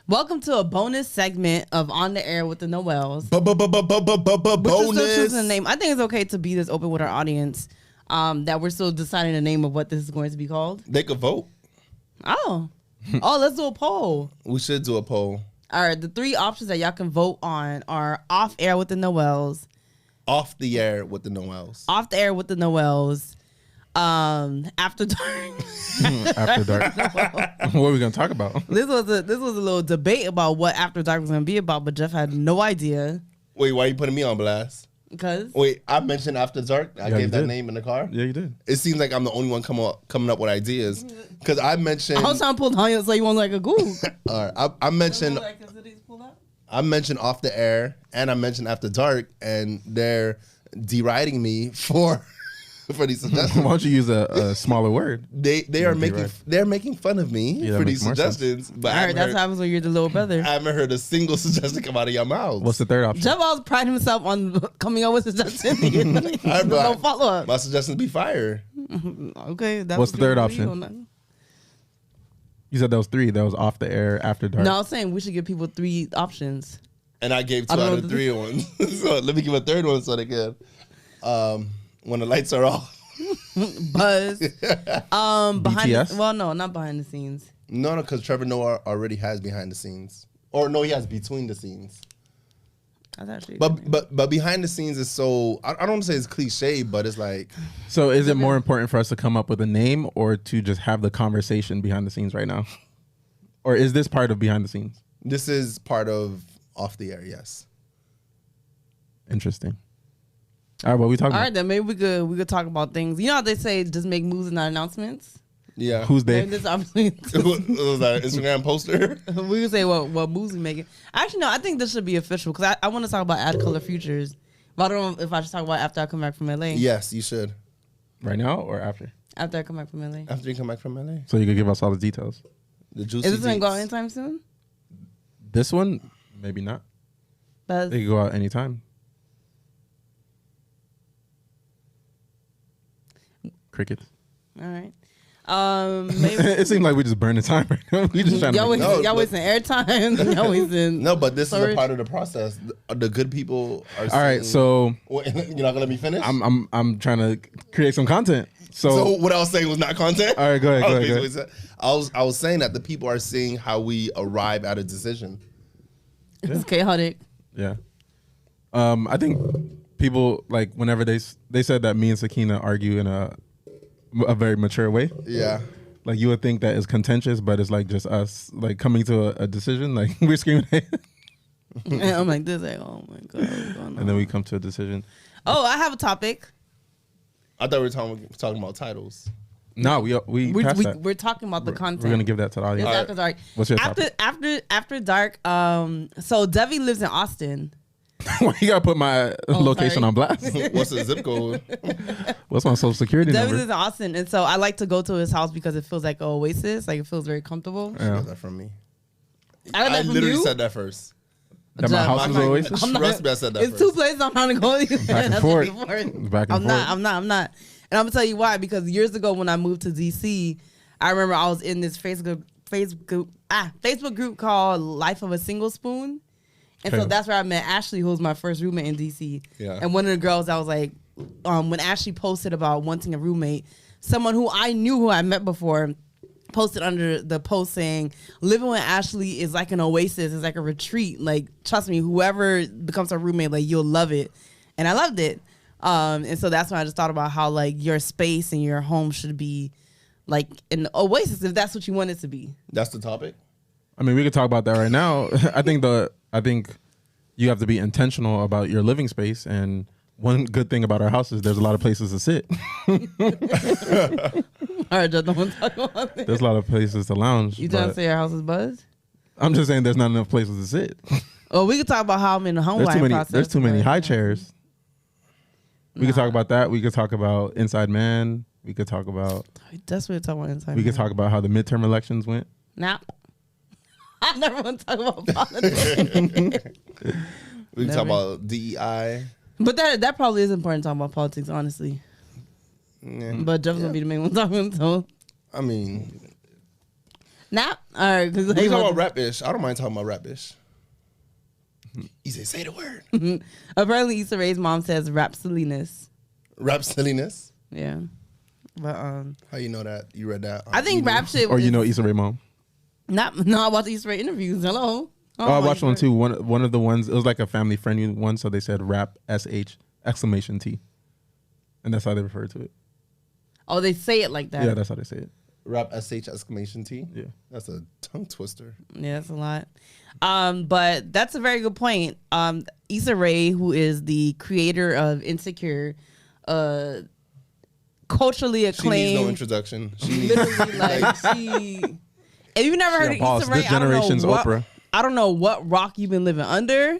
Welcome to a bonus segment of On the Air with the Noels. Bonus. The name. I think it's okay to be this open with our audience. That we're still deciding the name of what this is going to be called. They could vote. Oh, let's do a poll. We should do a poll. All right, the three options that y'all can vote on are Off Air with the Noels, Off the Air with the Noels, Off the Air with the Noels, After Dark. After Dark. What are we gonna talk about? This was a little debate about what After Dark was gonna be about, but Jeff had no idea. Wait, why are you putting me on blast? Because wait, I mentioned After Dark. I gave that name in the car. Yeah, you did. It seems like I'm the only one coming up with ideas because I mentioned. I was trying to pull down you so you want like a Google. All right, I mentioned. I mentioned Off the Air and I mentioned After Dark, and they're deriding me for these suggestions. Why don't you use a smaller word? They're making fun of me for these suggestions. But all right, that's what happens when you're the little brother. I haven't heard a single suggestion come out of your mouth. What's the third option? Jeff always pride himself on coming up with suggestions. No follow up. My suggestions be fire. Okay. What's the third option? You said that was three. That was Off the Air, After Dark. No, I was saying we should give people three options. And I gave 2 out of 3 ones. So let me give a third one so they can. When the lights are off. Buzz. Behind BTS? Well, no, not behind the scenes. No, because Trevor Noah already has behind the scenes. Or no, he has between the scenes. That's actually but behind the scenes is so, I don't want to say it's cliche, but it's like. So is it more important for us to come up with a name or to just have the conversation behind the scenes right now? Or is this part of behind the scenes? This is part of Off the Air, yes. Interesting. All right, what we talking about? All right, then maybe we could talk about things. You know how they say just make moves and not announcements? Yeah. Who's they? This obviously was that an Instagram poster? we could say what moves we making. Actually, no, I think this should be official because I want to talk about Ad Color Futures. But I don't know if I should talk about it after I come back from LA. Yes, you should. Right now or after? After I come back from LA. After you come back from LA. So you could give us all the details. The juicy Is this going to go out deets. anytime soon? This one, maybe not. They could go out anytime. Crickets. All right. Maybe It seemed like we just burned the time right now. We just trying to y'all wasting airtime. Y'all wasting. No, but this is a part of the process. The good people are. All right, so you're not gonna let me finish. I'm trying to create some content. So what I was saying was not content. All right, go ahead. I was saying that the people are seeing how we arrive at a decision. It's chaotic. Yeah. I think people like whenever they said that me and Sakina argue in a very mature way. Yeah. Like you would think that it's contentious, but it's like just us like coming to a decision. Like we're screaming, And I'm like this, like oh my god, what's going on? and then we come to a decision. Oh, I have a topic. I thought we were talking about titles. No, we passed that. We're talking about the content. We're gonna give that to the audience. It's After Dark. What's your topic? After Dark. So Devi lives in Austin. Why you gotta put my location sorry. on blast? What's the zip code? What's my social security Devi number? lives in Austin, and so I like to go to his house because it feels like an oasis. Like it feels very comfortable. She got that from me. I got that from literally you? said that first. That my Jeff, house I'm is not- always I'm not- Trust me, I said that It's first. 2 places I'm trying to go. back and forth. Back and I'm forth. not. And I'm gonna tell you why. Because years ago when I moved to DC, I remember I was in this Facebook group called Life of a Single Spoon. And so Okay. that's where I met Ashley, who was my first roommate in DC. Yeah. And one of the girls, I was like, when Ashley posted about wanting a roommate, someone who I knew who I met before posted under the post saying, living with Ashley is like an oasis, it's like a retreat. Like, trust me, whoever becomes a roommate, like you'll love it. And I loved it. And so that's when I just thought about how like your space and your home should be like an oasis if that's what you want it to be. That's the topic. I mean, we could talk about that right now. I think you have to be intentional about your living space, and one good thing about our house is there's a lot of places to sit. All right, just don't want to talk about it. There's a lot of places to lounge. You trying to but say your house is buzzed? I'm just saying there's not enough places to sit. Oh, we could talk about how I'm in the home buying process. There's too many but- high chairs. We could talk about that. We could talk about Inside Man. We could talk about. That's what we're talking about inside. We could talk about how the midterm elections went. Nah. I never want to talk about politics. We can talk about DEI. But that probably is important to talk about politics, honestly. Yeah. But Jeff's gonna be the main one talking. So I mean, Nap? All right. We talking about rap-ish. I don't mind talking about rap-ish. He said, say the word. Apparently, Issa Rae's mom says rap silliness. Rap silliness? Yeah. But how you know that? You read that? I think rap shit. Or you know Issa Rae mom? No, I watched Issa Rae interviews. Hello. I watched one too. One of the ones, it was like a family friendly one, so they said rap SH exclamation T. And that's how they refer to it. Oh, they say it like that. Yeah, that's how they say it. Rap SH exclamation T? Yeah. That's a tongue twister. Yeah, that's a lot. But that's a very good point. Issa Rae, who is the creator of Insecure, culturally acclaimed. She needs no introduction. She needs literally like she. If you've never heard of boss. Issa Rae, This generation's Oprah. I don't know what rock you've been living under,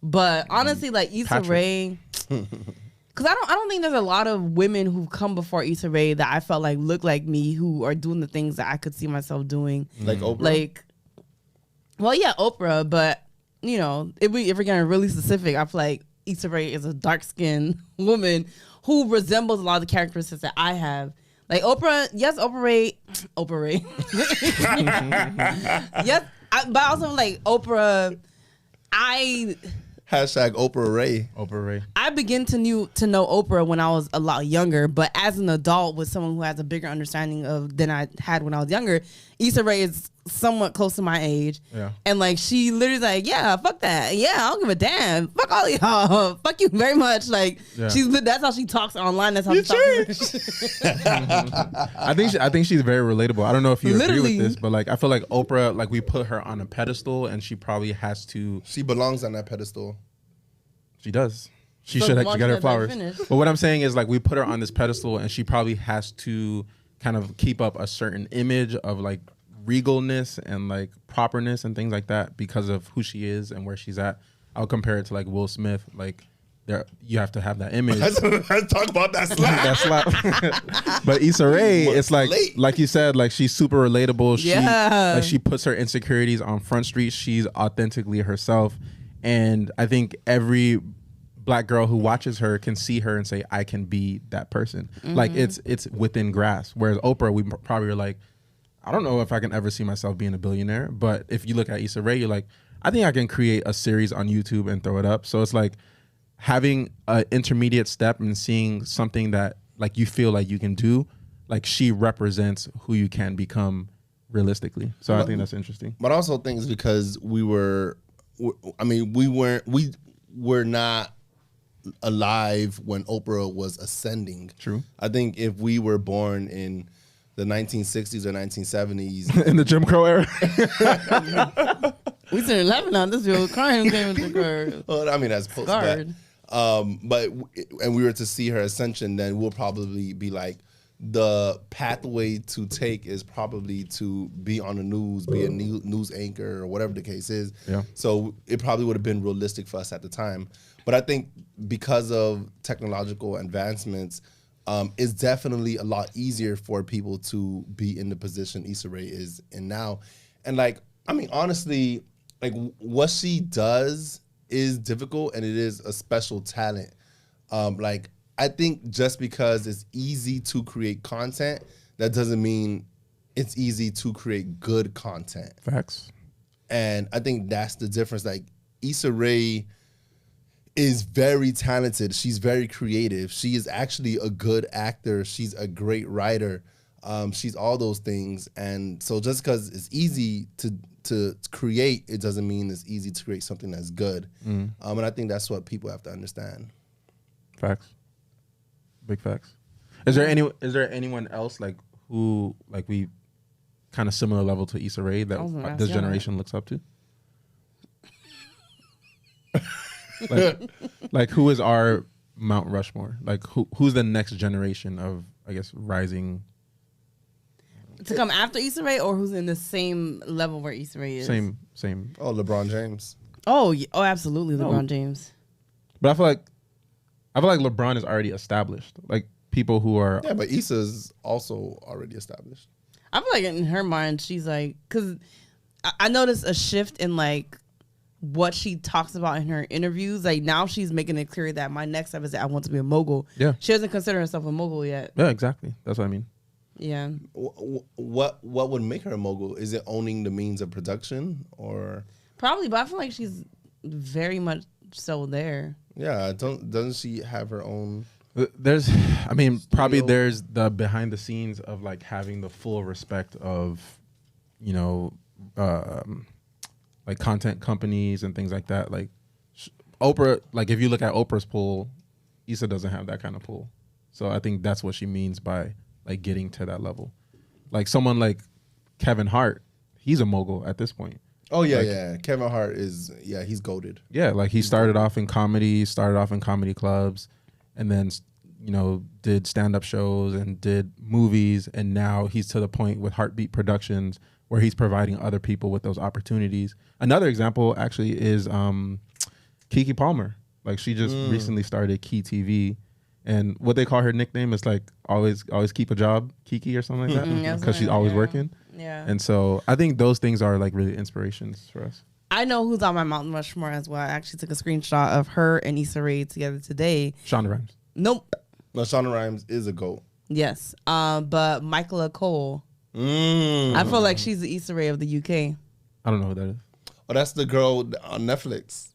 but honestly, like Issa Rae. Because I don't think there's a lot of women who've come before Issa Rae that I felt like look like me, who are doing the things that I could see myself doing. Like Oprah? Like, well, yeah, Oprah, but, you know, if we're getting really specific, I feel like Issa Rae is a dark-skinned woman who resembles a lot of the characteristics that I have. Like Oprah, yes, Oprah Rae. Yes, but also like Oprah, Hashtag Oprah Rae. Oprah Rae. I began to know Oprah when I was a lot younger, but as an adult with someone who has a bigger understanding of than I had when I was younger, Issa Rae is somewhat close to my age. Yeah. And like she literally like, yeah, fuck that. Yeah, I don't give a damn. Fuck all y'all. Fuck you very much. Like that's how she talks online. That's how she talks. I think she's very relatable. I don't know if you agree with this, but like I feel like Oprah, like we put her on a pedestal and she probably has to. She belongs on that pedestal. She does. She should get her flowers. But what I'm saying is like we put her on this pedestal and she probably has to kind of keep up a certain image of like regalness and like properness and things like that because of who she is and where she's at. I'll compare it to like Will Smith. Like you have to have that image. Let's talk about that slap. But Issa Rae, it's like you said, like she's super relatable. She puts her insecurities on Front Street. She's authentically herself. And I think every black girl who watches her can see her and say, I can be that person. Mm-hmm. Like it's within grasp. Whereas Oprah, we probably are like, I don't know if I can ever see myself being a billionaire. But if you look at Issa Rae, you're like, I think I can create a series on YouTube and throw it up. So it's like having an intermediate step and seeing something that like you feel like you can do, like she represents who you can become realistically. So I think that's interesting. But I also think it's because we were not alive when Oprah was ascending. True. I think if we were born in the 1960s or 1970s. In the Jim Crow era. We turned 11 on this real crying came into the Well, I mean, that's post. But we were to see her ascension, then we'll probably be like, the pathway to take is probably to be on the news, be a news anchor or whatever the case is. Yeah. So it probably would have been realistic for us at the time. But I think because of technological advancements, it's definitely a lot easier for people to be in the position Issa Rae is in now. And like, I mean, honestly, like what she does is difficult and it is a special talent. Like, I think just because it's easy to create content, that doesn't mean it's easy to create good content. Facts. And I think that's the difference. Like, Issa Rae is very talented. She's very creative. She is actually a good actor. She's a great writer. She's all those things. And so just because it's easy to create, it doesn't mean it's easy to create something that's good. And I think that's what people have to understand. Facts. Big facts. Is there anyone else like who like we kind of similar level to Issa Rae that this generation looks up to? like who is our Mount Rushmore? Like who's the next generation of, I guess, rising to come after Issa Rae, or who's in the same level where Issa Rae is? Same. Oh, LeBron James. Oh, absolutely, LeBron James. But I feel like LeBron is already established. Like people who are but Issa's also already established. I feel like in her mind, she's like, because I noticed a shift in like what she talks about in her interviews. Like now she's making it clear that my next step is that I want to be a mogul. Yeah. She doesn't consider herself a mogul yet. Yeah, exactly. That's what I mean. Yeah. What would make her a mogul? Is it owning the means of production or? Probably, but I feel like she's very much so there. Yeah, doesn't she have her own? There's probably there's the behind the scenes of like having the full respect of, like content companies and things like that. Like Oprah, like if you look at Oprah's pool, Issa doesn't have that kind of pool. So I think that's what she means by like getting to that level. Like someone like Kevin Hart, he's a mogul at this point. Oh yeah. Kevin Hart he's goated. Yeah, like he started off in comedy clubs, and then did stand-up shows and did movies, and now he's to the point with Heartbeat Productions where he's providing other people with those opportunities. Another example actually is Keke Palmer. Like she just recently started Key TV, and what they call her nickname is like always keep a job, Keke or something like that, because she's always working. Yeah. And so I think those things are like really inspirations for us. I know who's on my Mount Rushmore as well. I actually took a screenshot of her and Issa Rae together today. Shonda Rhimes. Nope. No, Shonda Rhimes is a GOAT. Yes. But Michaela Cole. I feel like she's the Issa Rae of the UK. I don't know who that is. Oh, that's the girl on Netflix.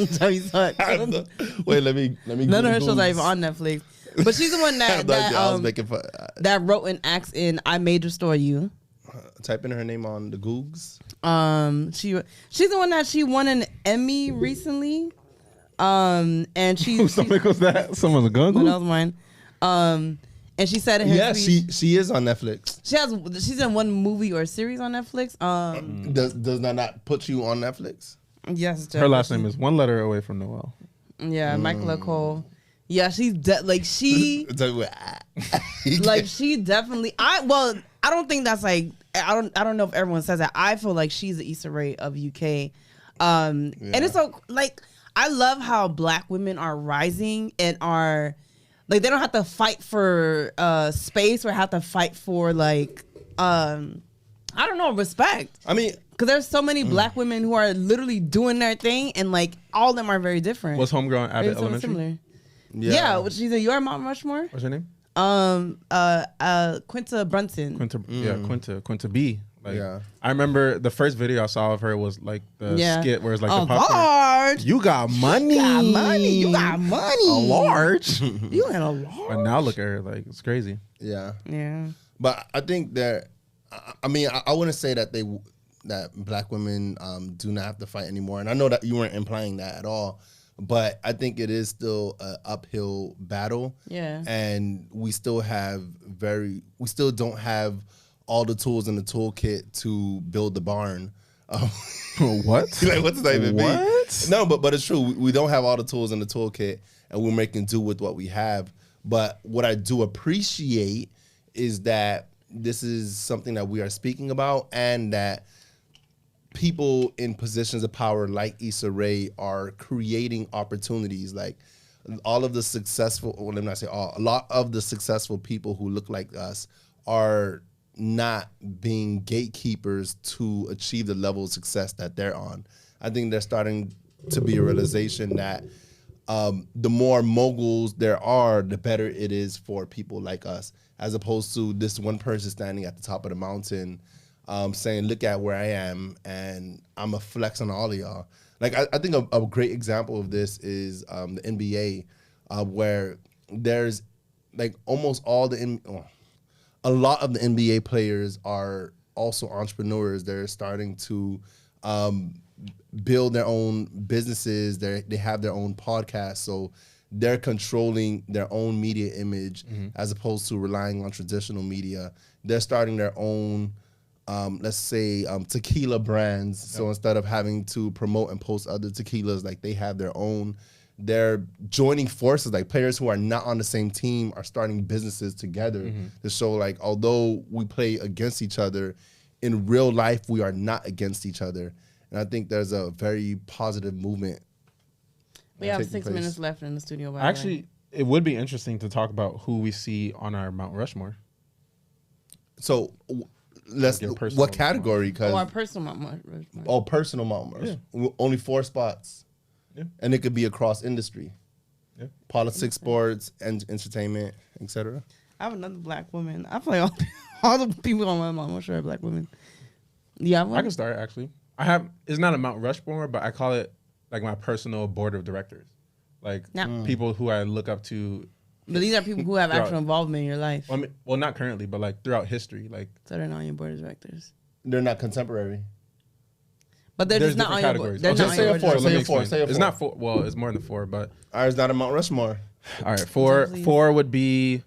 So you saw it. Wait, let me. None of her shows are even on Netflix. But she's the one that wrote and acts in I May Destroy You. Type in her name on the Googs. She's the one that she won an Emmy recently. And Whose stomach was that? Someone's a gun? That was mine. And she said in her speech, she is on Netflix. She's in one movie or series on Netflix. Does that not put you on Netflix? Yes, her last name is one letter away from Noel. Yeah, Michaela Cole. Yeah, she's like she definitely. I don't think that's like I don't know if everyone says that. I feel like she's the Issa Rae of UK. And it's so like I love how Black women are rising and are like they don't have to fight for space or have to fight for like I don't know, respect. I mean, because there's so many Black women who are literally doing their thing, and like all of them are very different. What's homegrown Abbott Elementary? Similar. Yeah, she's in your Mount Rushmore. What's her name? Quinta Brunson. Quinta B. Like, I remember the first video I saw of her was like the skit where it's like the popcorn. Large. You got money. You got money. A large. You got a large. And now look at her, like it's crazy. Yeah. But I think that I wouldn't say that that Black women do not have to fight anymore. And I know that you weren't implying that at all. But I think it is still an uphill battle. Yeah. And we still don't have all the tools in the toolkit to build the barn. What? Like, what does that even mean? No, but it's true. We don't have all the tools in the toolkit, and we're making do with what we have. But what I do appreciate is that this is something that we are speaking about, and that people in positions of power like Issa Rae are creating opportunities. Like all of the successful, well, let me not say all, a lot of the successful people who look like us are not being gatekeepers to achieve the level of success that they're on. I think there's starting to be a realization that the more moguls there are, the better it is for people like us, as opposed to this one person standing at the top of the mountain saying, look at where I am, and I'm a flex on all of y'all. Like, I think a great example of this is the NBA, where there's like almost all a lot of the NBA players are also entrepreneurs. They're starting to build their own businesses. They have their own podcasts, so they're controlling their own media image as opposed to relying on traditional media. They're starting their own let's say tequila brands. Yep. So instead of having to promote and post other tequilas, like they have their own. They're joining forces. Like players who are not on the same team are starting businesses together to show like, although we play against each other, in real life we are not against each other. And I think there's a very positive movement. We have 6 minutes left in the studio. Actually, it would be interesting to talk about who we see on our Mount Rushmore. So what category? Our personal Mount Rushmore. Oh, personal Mount Rushmore. Yeah. Only 4 spots. Yeah. And it could be across industry. Yeah. Politics, sports, and entertainment, etc. I have another black woman. I feel like all the people on my Mount Rushmore are black women. Yeah, I can start actually. I have. It's not a Mount Rushmore, but I call it like my personal board of directors, like people who I look up to. But these are people who have actual involvement in your life. Well, not currently, but like throughout history, like. So they're not on your board of directors. They're not contemporary. But they're just not on your board. They're not on your board. Say a four. It's not four. Well, it's more than four, but. All right, it's not a Mount Rushmore. All right, four would be.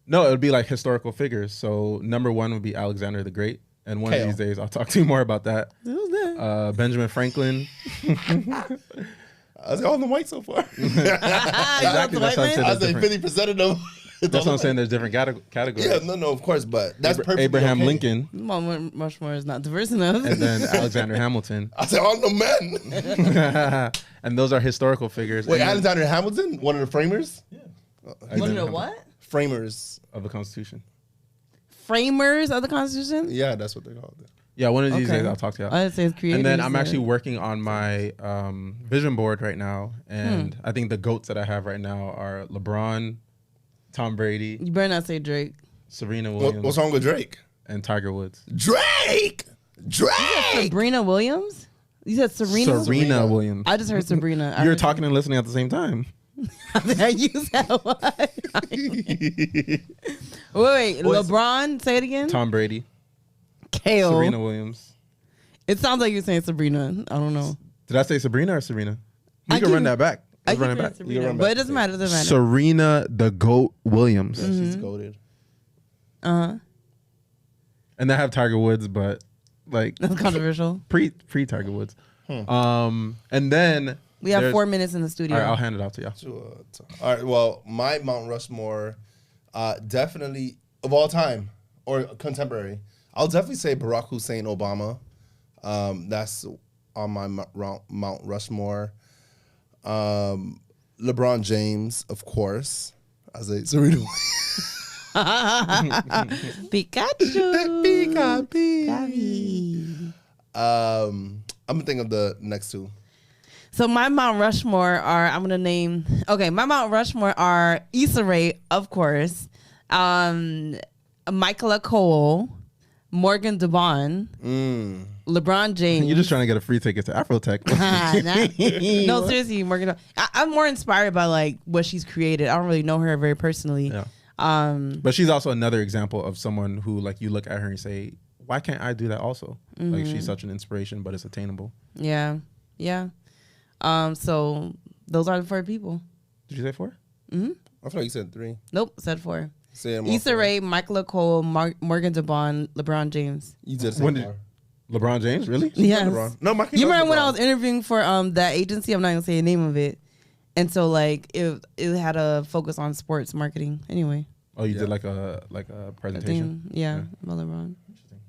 No, it would be like historical figures. So number one would be Alexander the Great. And one of these days, I'll talk to you more about that. Who's that? Benjamin Franklin. I was all the white so far. Exactly. That's what I'm saying. I was like 50% of them. That's what I'm saying. There's different categories. Yeah, no, of course, but that's perfect. Abraham Lincoln. Mount Rushmore is not diverse enough. And then Alexander Hamilton. I said all the men. And those are historical figures. Wait, Alexander Hamilton, one of the framers? Yeah. One of the what? Framers of the Constitution. Framers of the Constitution? Yeah, that's what they call it. Yeah, one of these days I'll talk to you. I would say it's creative. And then I'm actually working on my vision board right now. And I think the GOATs that I have right now are LeBron, Tom Brady. You better not say Drake. Serena Williams. What's wrong with Drake? And Tiger Woods. Drake! Sabrina Williams? You said Serena? Serena Williams. I just heard Sabrina. You're talking and listening at the same time. I use that one. Wait, LeBron, say it again. Tom Brady. Kale. Serena Williams. It sounds like you're saying Sabrina. I don't know. Did I say Sabrina or Serena? You can run that back. Let's run it back. Sabrina, but it doesn't matter. It doesn't matter. Serena the GOAT Williams. Yeah, she's goated. And I have Tiger Woods, but like that's controversial. Pre Tiger Woods. And then we have 4 minutes in the studio. All right, I'll hand it out to y'all. All right. Well, my Mount Rushmore, definitely of all time or contemporary, I'll definitely say Barack Hussein Obama. That's on my Mount Rushmore. LeBron James, of course. I say Serena. Pikachu. I'm gonna think of the next two. So my Mount Rushmore are, I'm gonna name. Okay, my Mount Rushmore are Issa Rae, of course, Michaela Cole, Morgan DeBon, LeBron James. You're just trying to get a free ticket to Afrotech. No, seriously, Morgan. I'm more inspired by like what she's created. I don't really know her very personally. Yeah. But she's also another example of someone who like you look at her and say, why can't I do that also? Like she's such an inspiration, but it's attainable. Yeah. So those are the 4 people. Did you say 4? I feel like you said 3. Nope, said 4. Say Issa Rae, Michaela Cole, Morgan DeBon, LeBron James. You just when said LeBron James, really? Yes. No, you remember when I was interviewing for that agency? I'm not gonna say the name of it. And so like it had a focus on sports marketing. Anyway. Oh, you did like a presentation? Yeah, about LeBron. Interesting.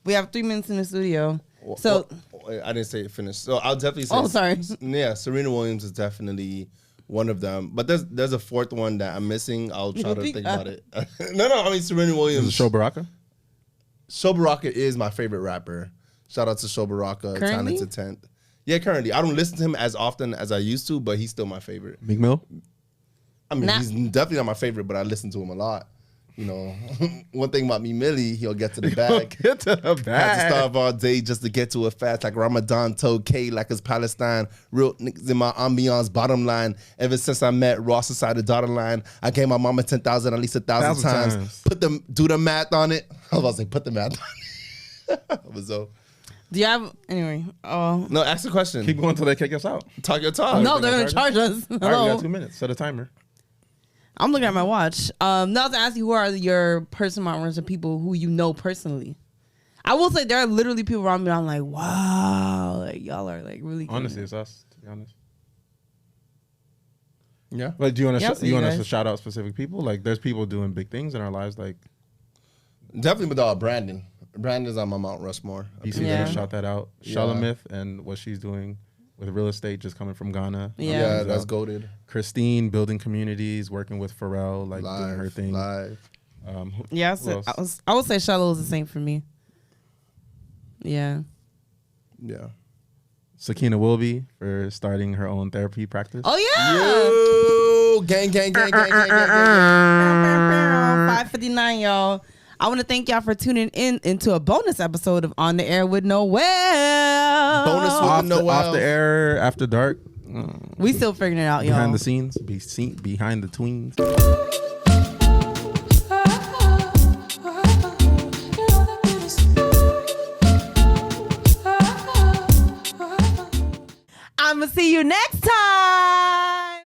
We have 3 minutes in the studio. So I didn't say it finished. So I'll definitely say. Oh, sorry. Yeah, Serena Williams is definitely one of them. But there's a 4th one that I'm missing. I'll try to think about it. No, I mean Serena Williams. Is it Sho Baraka? Sho Baraka is my favorite rapper. Shout out to Sho Baraka. Currently? Talented 10th. Yeah, currently. I don't listen to him as often as I used to, but he's still my favorite. Meek Mill? I mean, he's definitely not my favorite, but I listen to him a lot. You know, one thing about me, Millie, he'll get to the bag. Get to the bag. Had to starve all day just to get to it fast, like Ramadan told K, like it's Palestine. Real niggas in my ambiance, bottom line. Ever since I met Ross inside the dotted line, I gave my mama 10,000 at least 1,000 times. Do the math on it. I was about to say, put the math on it. So, do you have anyway? Oh no, ask the question. Keep going until they kick us out. Talk your talk. No, they're gonna charge us. All right, we got 2 minutes. Set a timer. I'm looking at my watch. Now to ask you, who are your personal Mount Rushmore people who you know personally? I will say there are literally people around me. I'm like, wow, like y'all are like really. Honestly, it's us. To be honest. Yeah. Like, do you want Yeah, to you want us to shout out specific people? Like, there's people doing big things in our lives. Like, definitely with Brandon. Brandon's on my Mount Rushmore. BC gonna shout that out. Shalamith and what she's doing with real estate, just coming from Ghana. Yeah, that's goated. Christine building communities, working with Pharrell, like doing her thing. Live. Yeah, I would say Shallow is the same for me. Yeah. Yeah. Sakina Wilby for starting her own therapy practice. Oh yeah. Yo, gang. 5:59, y'all. I want to thank y'all for tuning in into a bonus episode of On the Air with Noel. Bonus with Noel. Off the air, after dark. We still figuring it out, y'all. Behind the scenes, behind the tweens. I'ma see you next